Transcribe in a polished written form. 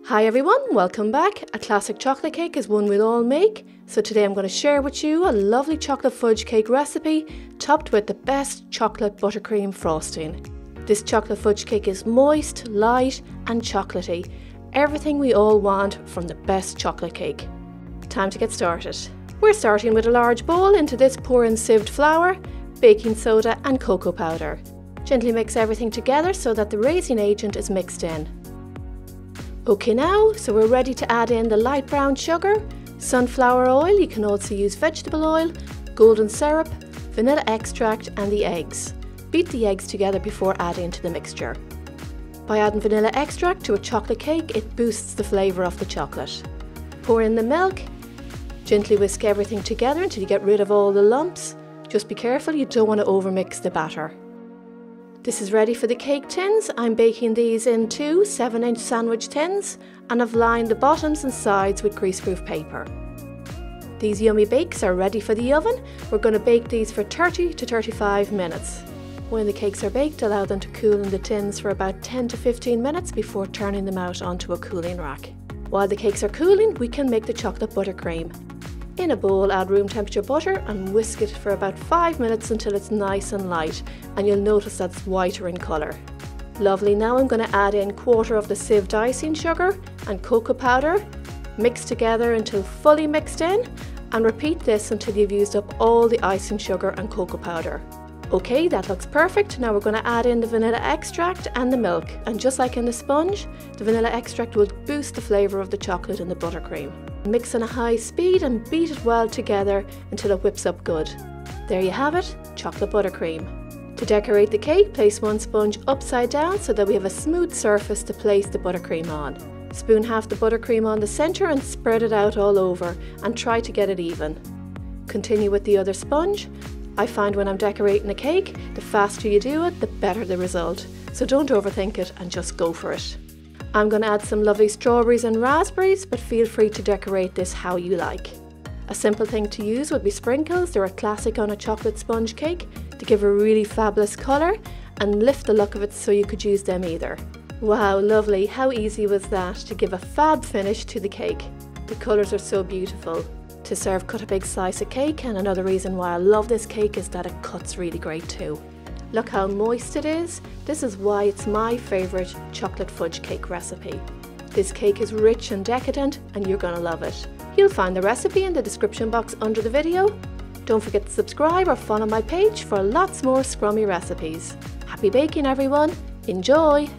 Hi everyone, welcome back. A classic chocolate cake is one we'll all make. So today I'm going to share with you a lovely chocolate fudge cake recipe topped with the best chocolate buttercream frosting. This chocolate fudge cake is moist, light and chocolatey. Everything we all want from the best chocolate cake. Time to get started. We're starting with a large bowl. Into this pour in sieved flour, baking soda and cocoa powder. Gently mix everything together so that the raising agent is mixed in. Okay now, so we're ready to add in the light brown sugar, sunflower oil, you can also use vegetable oil, golden syrup, vanilla extract and the eggs. Beat the eggs together before adding to the mixture. By adding vanilla extract to a chocolate cake, it boosts the flavour of the chocolate. Pour in the milk, gently whisk everything together until you get rid of all the lumps. Just be careful, you don't want to overmix the batter. This is ready for the cake tins. I'm baking these in two 7-inch sandwich tins and I've lined the bottoms and sides with greaseproof paper. These yummy bakes are ready for the oven. We're going to bake these for 30 to 35 minutes. When the cakes are baked, allow them to cool in the tins for about 10 to 15 minutes before turning them out onto a cooling rack. While the cakes are cooling, we can make the chocolate buttercream. In a bowl, add room temperature butter and whisk it for about 5 minutes until it's nice and light, and you'll notice that's whiter in colour. Lovely, now I'm going to add in 1/4 of the sieved icing sugar and cocoa powder. Mix together until fully mixed in and repeat this until you've used up all the icing sugar and cocoa powder. Okay, that looks perfect. Now we're going to add in the vanilla extract and the milk, and just like in the sponge, the vanilla extract will boost the flavour of the chocolate and the buttercream. Mix on a high speed and beat it well together until it whips up good. There you have it, chocolate buttercream. To decorate the cake, place one sponge upside down so that we have a smooth surface to place the buttercream on. Spoon half the buttercream on the centre and spread it out all over and try to get it even. Continue with the other sponge. I find when I'm decorating a cake, the faster you do it, the better the result. So don't overthink it and just go for it. I'm going to add some lovely strawberries and raspberries, but feel free to decorate this how you like. A simple thing to use would be sprinkles. They're a classic on a chocolate sponge cake to give a really fabulous colour and lift the look of it, so you could use them either. Wow, lovely. How easy was that to give a fab finish to the cake? The colours are so beautiful. To serve, cut a big slice of cake, and another reason why I love this cake is that it cuts really great too. Look how moist it is. This is why it's my favourite chocolate fudge cake recipe. This cake is rich and decadent and you're going to love it. You'll find the recipe in the description box under the video. Don't forget to subscribe or follow my page for lots more Scrummy recipes. Happy baking everyone! Enjoy!